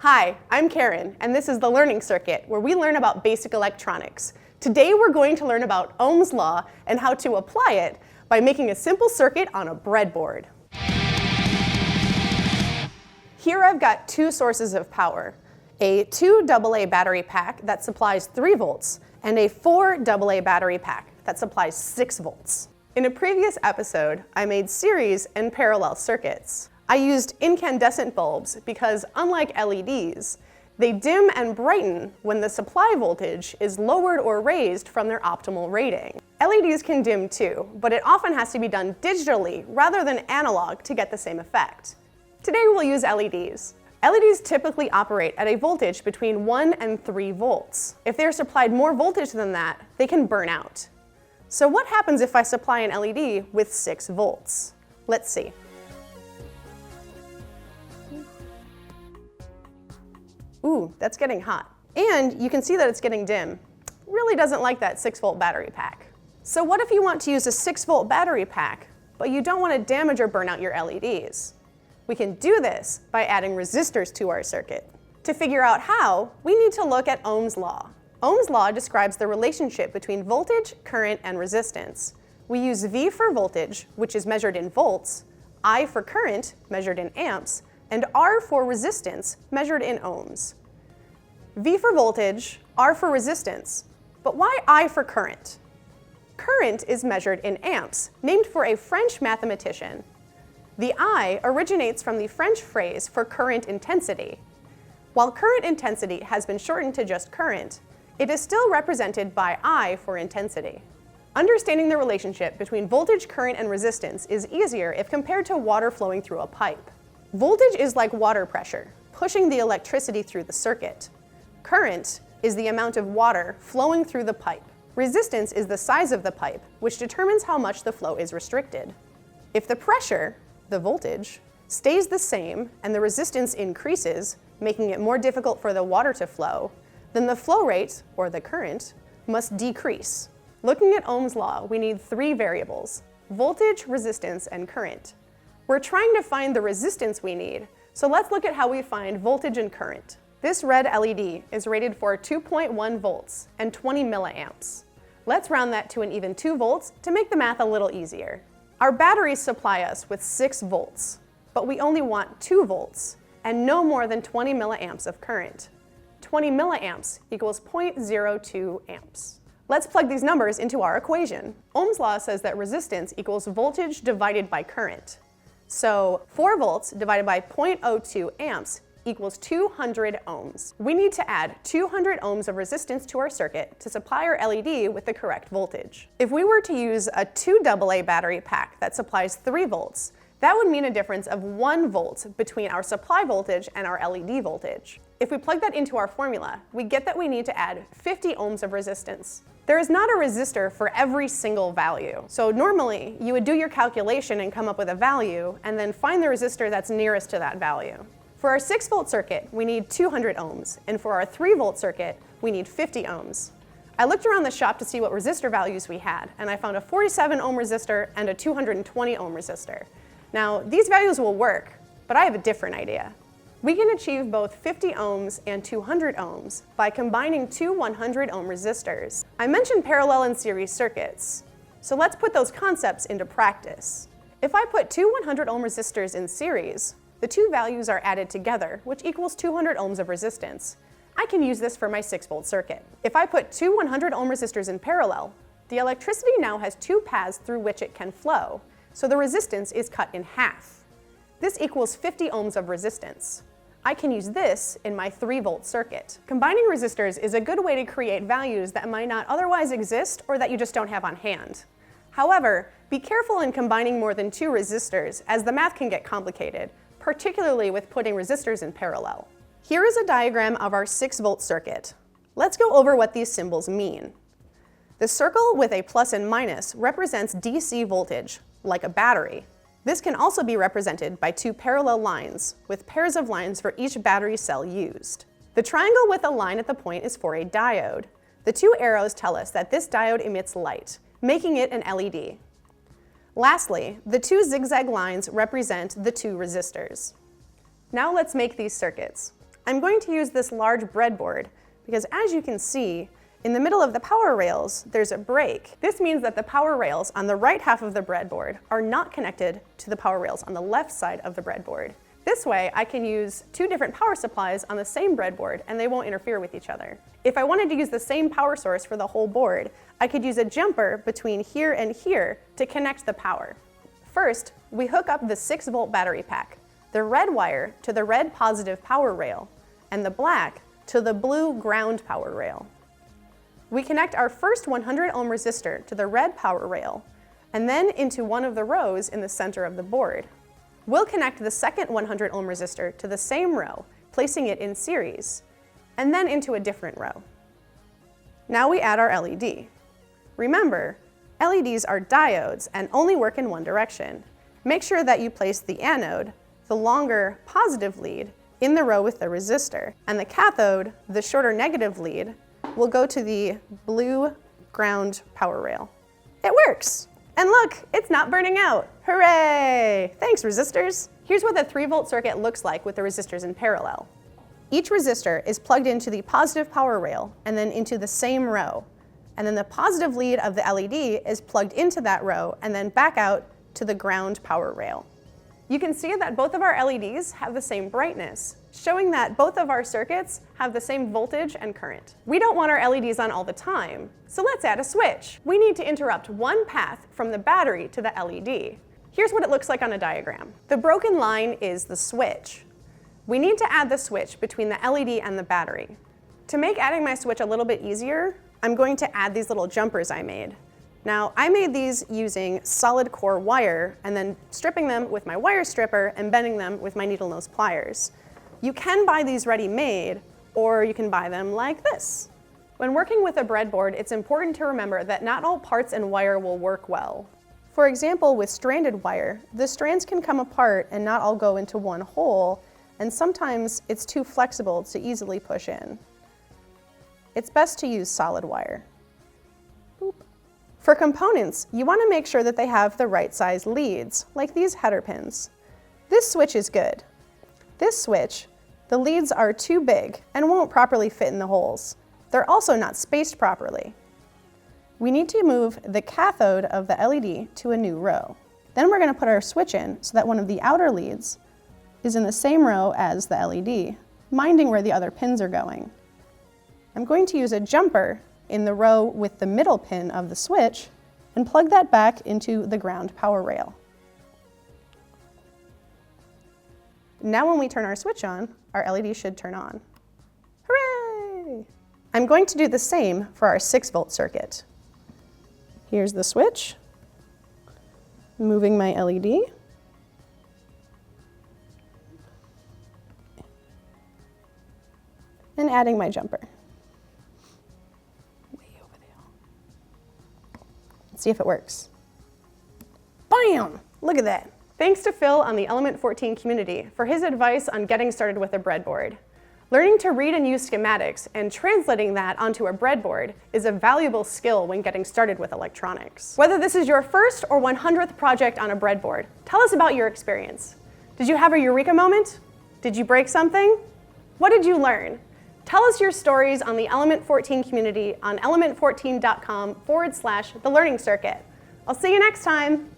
Hi, I'm Karen, and this is the Learning Circuit, where we learn about basic electronics. Today we're going to learn about Ohm's Law and how to apply it by making a simple circuit on a breadboard. Here I've got two sources of power, a 2 AA battery pack that supplies 3 volts, and a 4 AA battery pack that supplies 6 volts. In a previous episode, I made series and parallel circuits. I used incandescent bulbs because, unlike LEDs, they dim and brighten when the supply voltage is lowered or raised from their optimal rating. LEDs can dim too, but it often has to be done digitally rather than analog to get the same effect. Today we'll use LEDs. LEDs typically operate at a voltage between 1 and 3 volts. If they're supplied more voltage than that, they can burn out. So what happens if I supply an LED with 6 volts? Let's see. Ooh, that's getting hot. And you can see that it's getting dim. Really doesn't like that 6-volt battery pack. So what if you want to use a 6-volt battery pack, but you don't want to damage or burn out your LEDs? We can do this by adding resistors to our circuit. To figure out how, we need to look at Ohm's Law. Ohm's Law describes the relationship between voltage, current, and resistance. We use V for voltage, which is measured in volts, I for current, measured in amps, and R for resistance, measured in ohms. V for voltage, R for resistance. But why I for current? Current is measured in amps, named for a French mathematician. The I originates from the French phrase for current intensity. While current intensity has been shortened to just current, it is still represented by I for intensity. Understanding the relationship between voltage, current, and resistance is easier if compared to water flowing through a pipe. Voltage is like water pressure, pushing the electricity through the circuit. Current is the amount of water flowing through the pipe. Resistance is the size of the pipe, which determines how much the flow is restricted. If the pressure, the voltage, stays the same and the resistance increases, making it more difficult for the water to flow, then the flow rate, or the current, must decrease. Looking at Ohm's Law, we need 3 variables: voltage, resistance, and current. We're trying to find the resistance we need, so let's look at how we find voltage and current. This red LED is rated for 2.1 volts and 20 milliamps. Let's round that to an even 2 volts to make the math a little easier. Our batteries supply us with 6 volts, but we only want 2 volts and no more than 20 milliamps of current. 20 milliamps equals 0.02 amps. Let's plug these numbers into our equation. Ohm's Law says that resistance equals voltage divided by current. So 4 volts divided by 0.02 amps equals 200 ohms. We need to add 200 ohms of resistance to our circuit to supply our LED with the correct voltage. If we were to use a 2 AA battery pack that supplies 3 volts, that would mean a difference of 1 volt between our supply voltage and our LED voltage. If we plug that into our formula, we get that we need to add 50 ohms of resistance. There is not a resistor for every single value. So normally, you would do your calculation and come up with a value, and then find the resistor that's nearest to that value. For our 6-volt circuit, we need 200 ohms, and for our 3-volt circuit, we need 50 ohms. I looked around the shop to see what resistor values we had, and I found a 47 ohm resistor and a 220 ohm resistor. Now, these values will work, but I have a different idea. We can achieve both 50 ohms and 200 ohms by combining 2 100 ohm resistors. I mentioned parallel and series circuits, so let's put those concepts into practice. If I put 2 100 ohm resistors in series, the 2 values are added together, which equals 200 ohms of resistance. I can use this for my 6-volt circuit. If I put 2 100 ohm resistors in parallel, the electricity now has 2 paths through which it can flow, so the resistance is cut in half. This equals 50 ohms of resistance. I can use this in my 3-volt circuit. Combining resistors is a good way to create values that might not otherwise exist or that you just don't have on hand. However, be careful in combining more than 2 resistors, as the math can get complicated, particularly with putting resistors in parallel. Here is a diagram of our 6-volt circuit. Let's go over what these symbols mean. The circle with a plus and minus represents DC voltage, like a battery. This can also be represented by 2 parallel lines, with pairs of lines for each battery cell used. The triangle with a line at the point is for a diode. The 2 arrows tell us that this diode emits light, making it an LED. Lastly, the 2 zigzag lines represent the 2 resistors. Now let's make these circuits. I'm going to use this large breadboard because, as you can see, in the middle of the power rails, there's a break. This means that the power rails on the right half of the breadboard are not connected to the power rails on the left side of the breadboard. This way, I can use two different power supplies on the same breadboard and they won't interfere with each other. If I wanted to use the same power source for the whole board, I could use a jumper between here and here to connect the power. First, we hook up the 6-volt battery pack, the red wire to the red positive power rail, and the black to the blue ground power rail. We connect our first 100 ohm resistor to the red power rail, and then into one of the rows in the center of the board. We'll connect the second 100 ohm resistor to the same row, placing it in series, and then into a different row. Now we add our LED. Remember, LEDs are diodes and only work in one direction. Make sure that you place the anode, the longer positive lead, in the row with the resistor, and the cathode, the shorter negative lead, will go to the blue ground power rail. It works! And look, it's not burning out. Hooray! Thanks, resistors. Here's what the 3-volt circuit looks like with the resistors in parallel. Each resistor is plugged into the positive power rail and then into the same row. And then the positive lead of the LED is plugged into that row and then back out to the ground power rail. You can see that both of our LEDs have the same brightness, showing that both of our circuits have the same voltage and current. We don't want our LEDs on all the time, so let's add a switch. We need to interrupt one path from the battery to the LED. Here's what it looks like on a diagram. The broken line is the switch. We need to add the switch between the LED and the battery. To make adding my switch a little bit easier, I'm going to add these little jumpers I made. Now, I made these using solid core wire and then stripping them with my wire stripper and bending them with my needle nose pliers. You can buy these ready-made, or you can buy them like this. When working with a breadboard, it's important to remember that not all parts and wire will work well. For example, with stranded wire, the strands can come apart and not all go into one hole, and sometimes it's too flexible to easily push in. It's best to use solid wire. Boop. For components, you want to make sure that they have the right size leads, like these header pins. This switch is good. This switch, the leads are too big and won't properly fit in the holes. They're also not spaced properly. We need to move the cathode of the LED to a new row. Then we're going to put our switch in so that one of the outer leads is in the same row as the LED, minding where the other pins are going. I'm going to use a jumper in the row with the middle pin of the switch and plug that back into the ground power rail. Now when we turn our switch on, our LED should turn on. Hooray! I'm going to do the same for our 6-volt circuit. Here's the switch, moving my LED. And adding my jumper. Way over there. Let's see if it works. Bam! Look at that. Thanks to Phil on the Element 14 community for his advice on getting started with a breadboard. Learning to read and use schematics and translating that onto a breadboard is a valuable skill when getting started with electronics. Whether this is your first or 100th project on a breadboard, tell us about your experience. Did you have a eureka moment? Did you break something? What did you learn? Tell us your stories on the Element 14 community on element14.com/the learning circuit. I'll see you next time.